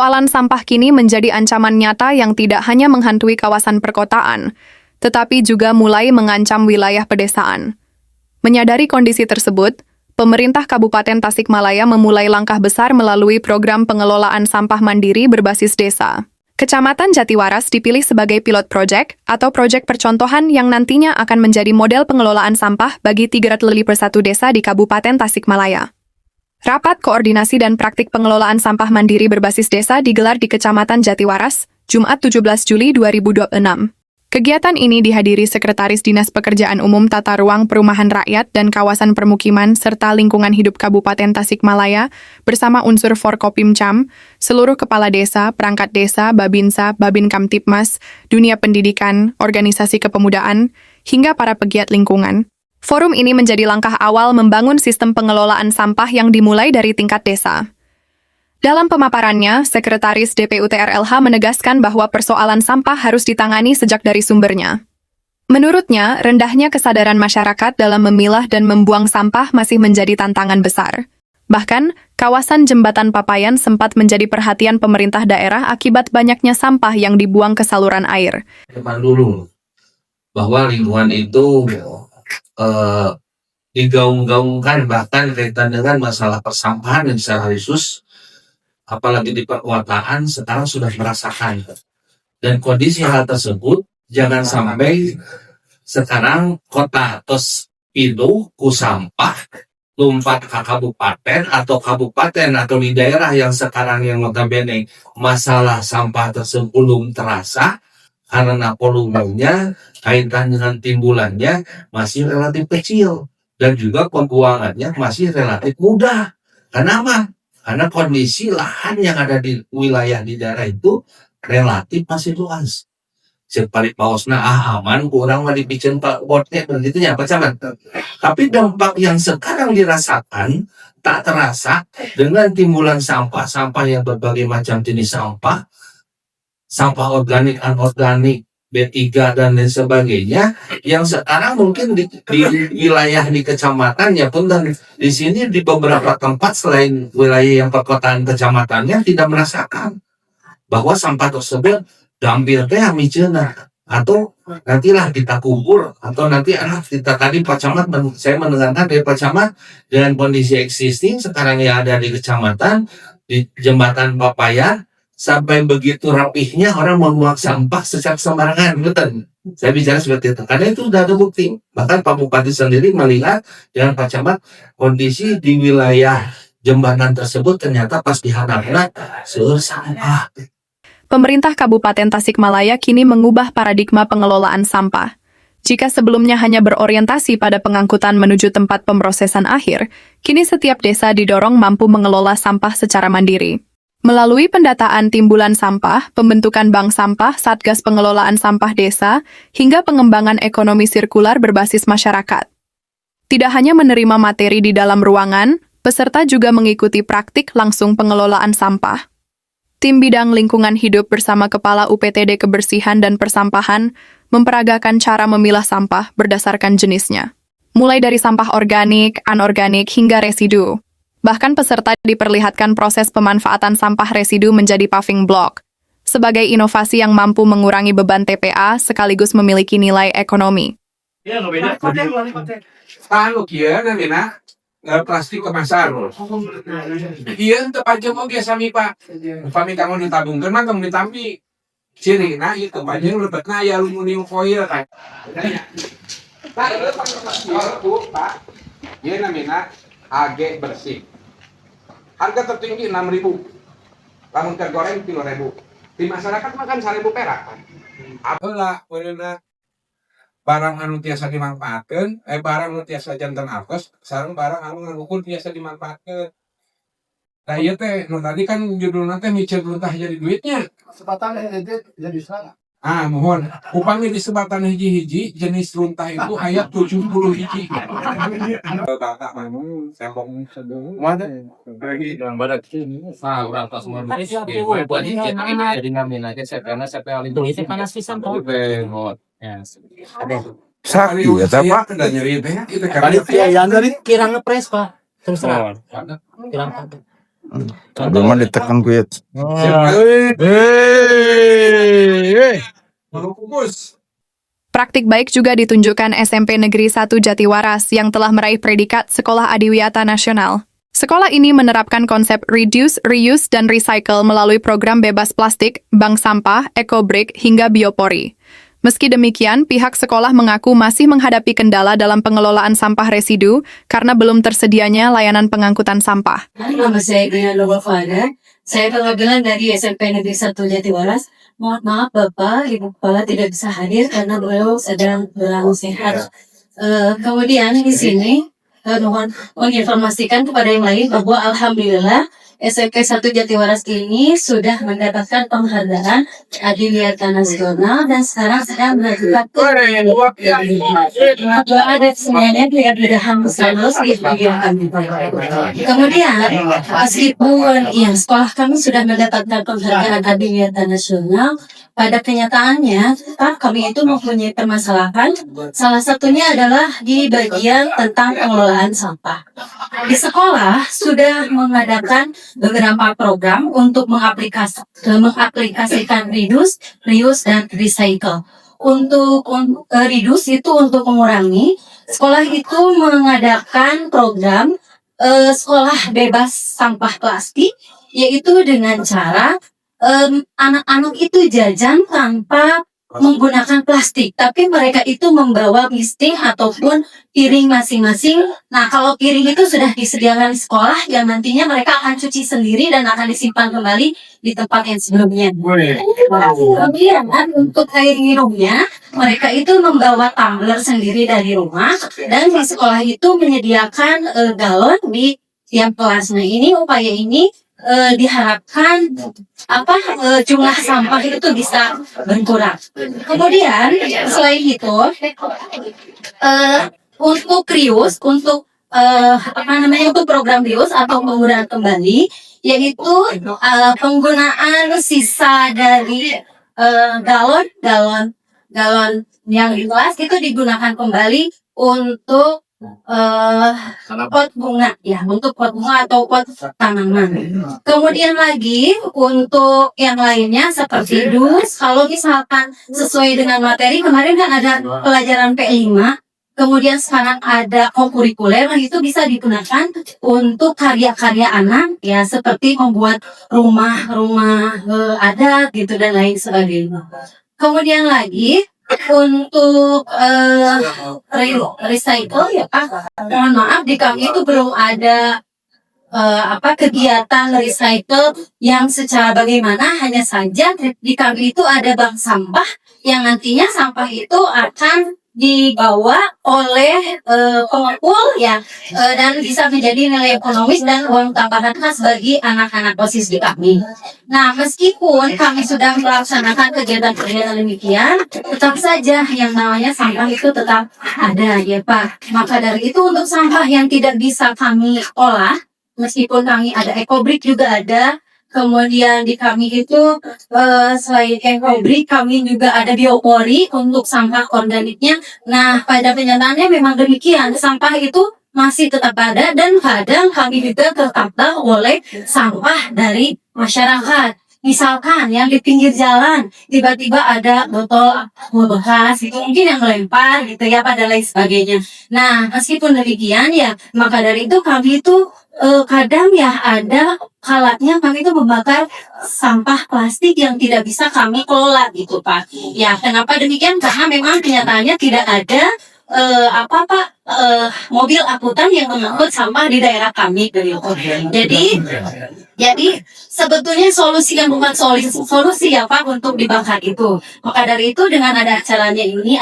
Persoalan sampah kini menjadi ancaman nyata yang tidak hanya menghantui kawasan perkotaan, tetapi juga mulai mengancam wilayah pedesaan. Menyadari kondisi tersebut, pemerintah Kabupaten Tasikmalaya memulai langkah besar melalui program pengelolaan sampah mandiri berbasis desa. Kecamatan Jatiwaras dipilih sebagai pilot project atau proyek percontohan yang nantinya akan menjadi model pengelolaan sampah bagi 351 desa di Kabupaten Tasikmalaya. Rapat Koordinasi dan Praktik Pengelolaan Sampah Mandiri Berbasis Desa digelar di Kecamatan Jatiwaras, Jumat 17 Juli 2026. Kegiatan ini dihadiri Sekretaris Dinas Pekerjaan Umum Tata Ruang Perumahan Rakyat dan Kawasan Permukiman serta Lingkungan Hidup Kabupaten Tasikmalaya bersama unsur Forkopimcam, seluruh kepala desa, perangkat desa, Babinsa, Babin Kamtipmas, dunia pendidikan, organisasi kepemudaan, hingga para pegiat lingkungan. Forum ini menjadi langkah awal membangun sistem pengelolaan sampah yang dimulai dari tingkat desa. Dalam pemaparannya, Sekretaris DPUTRLH menegaskan bahwa persoalan sampah harus ditangani sejak dari sumbernya. Menurutnya, rendahnya kesadaran masyarakat dalam memilah dan membuang sampah masih menjadi tantangan besar. Bahkan, kawasan Jembatan Papayan sempat menjadi perhatian pemerintah daerah akibat banyaknya sampah yang dibuang ke saluran air. Depan dulu bahwa lingkungan itu digaung-gaungkan bahkan kaitan dengan masalah persampahan dan secara khusus apalagi di perkotaan sekarang sudah merasakan, dan kondisi hal tersebut jangan sampai sekarang kota tos pilu ku sampah lompat ke kabupaten atau di daerah yang sekarang yang notabene masalah sampah tersebut belum terasa karena volumenya kaitan dengan timbulannya masih relatif kecil dan juga pembuangannya masih relatif mudah. Kenapa? Karena kondisi lahan yang ada di wilayah di daerah itu relatif masih luas. Sepalit pausna aman kurang mah dipicen Pak Botnya begitu ya Pak Camat. Tapi dampak yang sekarang dirasakan tak terasa dengan timbulan sampah yang berbagai macam jenis sampah organik, anorganik, B3 dan lain sebagainya yang sekarang mungkin di wilayah di kecamatan ya pun dan di sini di beberapa tempat selain wilayah yang perkotaan kecamatannya tidak merasakan bahwa sampah tersebut diambil teh miceuna atau nantilah kita kubur atau nanti kita tadi Pak Camat saya mendengarkan dari Pak Camat dengan kondisi existing sekarang yang ada di kecamatan di Jembatan Papayan sampai begitu rapihnya orang membuang sampah secara sembarangan, betul. Saya bicara seperti itu, karena itu sudah ada bukti. Bahkan Pak Bupati sendiri melihat dengan Pak Camat kondisi di wilayah jembatan tersebut ternyata pas dihadapkan seueur sampah. Pemerintah Kabupaten Tasikmalaya kini mengubah paradigma pengelolaan sampah. Jika sebelumnya hanya berorientasi pada pengangkutan menuju tempat pemrosesan akhir, kini setiap desa didorong mampu mengelola sampah secara mandiri. Melalui pendataan timbulan sampah, pembentukan bank sampah, satgas pengelolaan sampah desa, hingga pengembangan ekonomi sirkular berbasis masyarakat. Tidak hanya menerima materi di dalam ruangan, peserta juga mengikuti praktik langsung pengelolaan sampah. Tim bidang lingkungan hidup bersama Kepala UPTD Kebersihan dan Persampahan memperagakan cara memilah sampah berdasarkan jenisnya. Mulai dari sampah organik, anorganik, hingga residu. Bahkan peserta diperlihatkan proses pemanfaatan sampah residu menjadi paving block, sebagai inovasi yang mampu mengurangi beban TPA sekaligus memiliki nilai ekonomi. Plastik kemasan. Iya, untuk aja mau sami Pak. Upami kamu ditabungkan mah kamu ditampi. Ciri, nah itu banyak lebetna ya aluminium foil kan. Pak, ini namanya AG bersih. Harga tertinggi 6.000. Lamun tergoreng kilo 1.000. Di masyarakat makan 1.000 perak kan. Apalah, bener barang anu tiasa dimanfaatkan, barang anu tiasa jantan apes, sareng barang anu ngukur tiasa dimanfaatkan. Nah iya teh, nu tadi kan judulnya teh micir luntah jadi duitnya. Sebatan jadi salah. Mohon. Upami di sebatan hiji-hiji, jenis luntah itu aya 70 hiji. Bapak manung sembong sedeng. Mana? Yang badak ini. Urang tas semua. Jadi ngamin aja karena saya paling itu panas pisan tuh. Yes. Sakti eta Pak da nyeri teh. Balik yang dari kira ngepres Pak. Terus terang. Kira Cuma ditekan kuit. Praktik baik juga ditunjukkan SMP Negeri 1 Jatiwaras yang telah meraih predikat Sekolah Adiwiyata Nasional. Sekolah ini menerapkan konsep reduce, reuse, dan recycle melalui program bebas plastik, bank sampah, eco-brick, hingga biopori. Meski demikian, pihak sekolah mengaku masih menghadapi kendala dalam pengelolaan sampah residu karena belum tersedianya layanan pengangkutan sampah. Nama saya Gina Lubafana. Saya perwakilan dari SMP Negeri 1 Jatiwaras. Mohon maaf Bapak, Ibu Kepala tidak bisa hadir karena beliau sedang berlangsung sehat. Kemudian di sini mohon menginformasikan kepada yang lain bahwa alhamdulillah SMP 1 Jatiwaras ini sudah mendapatkan penghargaan Adiwiyata Nasional dan sekarang sedang melakukan doa dan semuanya mudah-mudahan mulus di bagian kami. Kemudian meskipun sekolah kami sudah mendapatkan penghargaan Adiwiyata Nasional, pada kenyataannya kami itu mempunyai permasalahan. Salah satunya adalah di bagian tentang pengelolaan sampah. Di sekolah sudah mengadakan beberapa program untuk mengaplikasikan reduce, reuse, dan recycle. Untuk reduce itu untuk mengurangi, sekolah itu mengadakan program sekolah bebas sampah plastik, yaitu dengan cara anak-anak itu jajan tanpa menggunakan plastik, tapi mereka itu membawa misting ataupun piring masing-masing. Nah, kalau piring itu sudah disediakan di sekolah, yang nantinya mereka akan cuci sendiri dan akan disimpan kembali di tempat yang sebelumnya. Kemudian untuk air minumnya, mereka itu membawa tumbler sendiri dari rumah, dan di sekolah itu menyediakan galon di tiap kelas. Nah, ini upaya ini diharapkan jumlah sampah itu bisa berkurang. Kemudian selain itu untuk reuse, untuk untuk program reuse atau penggunaan kembali, yaitu penggunaan sisa dari galon yang di kelas itu digunakan kembali untuk pot bunga, untuk pot bunga atau pot tanaman. Kemudian lagi untuk yang lainnya seperti dus, kalau misalkan sesuai dengan materi kemarin kan ada pelajaran P5, kemudian sekarang ada kokurikuler, itu bisa digunakan untuk karya-karya anak seperti membuat rumah adat gitu dan lain sebagainya. Kemudian lagi untuk recycle mohon maaf di kami itu belum ada kegiatan recycle yang secara bagaimana, hanya saja di kami itu ada bank sampah yang nantinya sampah itu akan dibawa oleh pengumpul dan bisa menjadi nilai ekonomis dan uang tambahan khas bagi anak-anak OSIS di kami. Nah, meskipun kami sudah melaksanakan kegiatan-kegiatan demikian, tetap saja yang namanya sampah itu tetap ada Pak. Maka dari itu untuk sampah yang tidak bisa kami olah, meskipun kami ada eco-brick juga ada. Kemudian di kami itu selain eco-brick, kami juga ada biopori untuk sampah organiknya. Nah, pada kenyataannya memang demikian, sampah itu masih tetap ada dan kadang kami juga tertata oleh sampah dari masyarakat. Misalkan yang di pinggir jalan tiba-tiba ada botol bekas itu mungkin yang melempar gitu pada lain sebagainya. Nah, meskipun demikian maka dari itu kami itu kadang ada kalanya kami itu membakar sampah plastik yang tidak bisa kami kelola gitu Pak. Kenapa demikian? Karena memang kenyataannya tidak ada mobil angkutan yang mengangkut sampah di daerah kami gitu. Jadi sebetulnya solusi yang bukan solusi Pak untuk dibakar itu. Maka dari itu dengan ada acara ini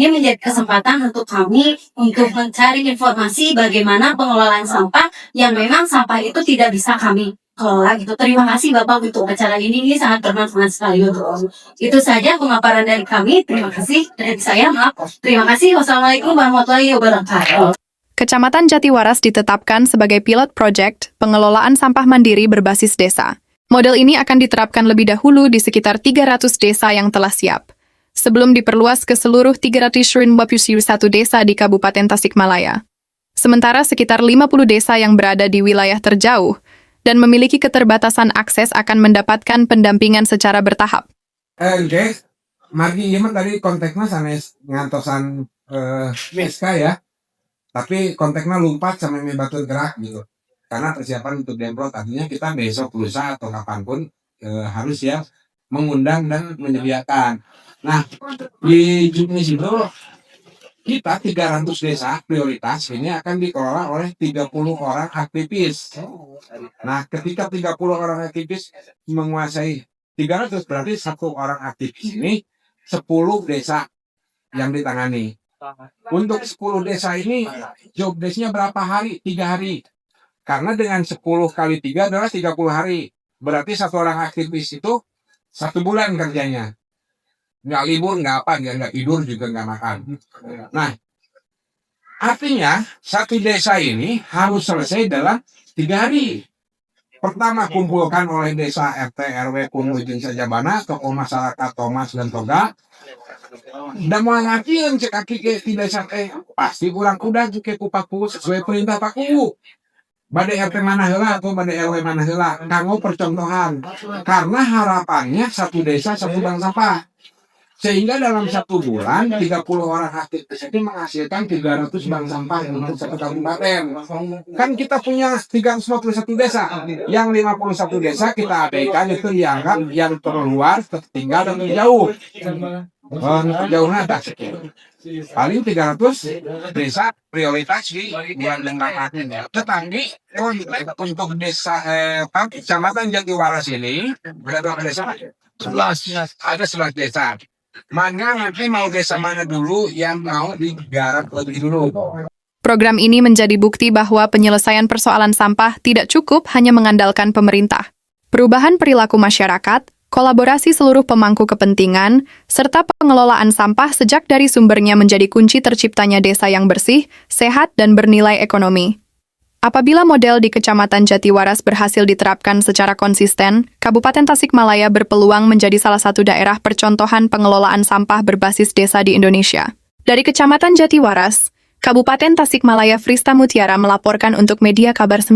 menjadi kesempatan untuk kami untuk mencari informasi bagaimana pengelolaan sampah yang memang sampah itu tidak bisa kami kelola gitu. Terima kasih Bapak untuk acara ini sangat bermanfaat sekali untuk itu saja pemaparan dari kami. Terima kasih dari saya, terima kasih. Wassalamualaikum warahmatullahi wabarakatuh. Kecamatan Jatiwaras ditetapkan sebagai pilot project pengelolaan sampah mandiri berbasis desa. Model ini akan diterapkan lebih dahulu di sekitar 300 desa yang telah siap, sebelum diperluas ke seluruh 321 desa di Kabupaten Tasikmalaya. Sementara sekitar 50 desa yang berada di wilayah terjauh dan memiliki keterbatasan akses akan mendapatkan pendampingan secara bertahap. Guys, margi ieu mah tadi konteksnya sanes ngantosan SK ya. Tapi konteksnya lompat sama batur gerak gitu. Karena persiapan untuk demplot artinya kita besok lusa atau kapanpun harus ya mengundang dan menyediakan. Nah, di Juknis itu kita 300 desa prioritas ini akan dikelola oleh 30 orang aktivis. Nah, ketika 30 orang aktivis menguasai 300 berarti satu orang aktivis ini 10 desa yang ditangani. Untuk 10 desa ini job desk-nya berapa hari? 3 hari. Karena dengan 10 kali 3 adalah 30 hari. Berarti satu orang aktivis itu 1 bulan kerjanya. Nggak libur, nggak apa, nggak tidur juga nggak makan. Nah, artinya satu desa ini harus selesai dalam 3 hari. Pertama kumpulkan oleh desa RT, RW, Kumujin Sajabana, tokoh masyarakat Thomas dan Toga. Dan mau ngakian cek kaki ke tidak sampai pasti kurang kuda juga kupaku sesuai perintah paku. Badai RT mana heula atau badai RW mana heula, kanggo percontohan. Karena harapannya satu desa satu bank sampah. Sehingga dalam 1 bulan 30 orang aktivis ini menghasilkan 300 bank sampah untuk satu kabupaten. Kan kita punya 351 desa, yang 51 desa kita abaikan itu dianggap yang terluar, tertinggal dan terjauh. Jauhnya ada paling 300 desa prioritas di bulan dengan tetanggi untuk desa kecamatan Jatiwaras ini berapa desa? 11 ada 11 desa. Mana nanti mau desa mana dulu yang mau digarap lebih dulu. Program ini menjadi bukti bahwa penyelesaian persoalan sampah tidak cukup hanya mengandalkan pemerintah. Perubahan perilaku masyarakat, kolaborasi seluruh pemangku kepentingan, serta pengelolaan sampah sejak dari sumbernya menjadi kunci terciptanya desa yang bersih, sehat, dan bernilai ekonomi. Apabila model di Kecamatan Jatiwaras berhasil diterapkan secara konsisten, Kabupaten Tasikmalaya berpeluang menjadi salah satu daerah percontohan pengelolaan sampah berbasis desa di Indonesia. Dari Kecamatan Jatiwaras, Kabupaten Tasikmalaya, Frista Mutiara melaporkan untuk Media Kabar 9.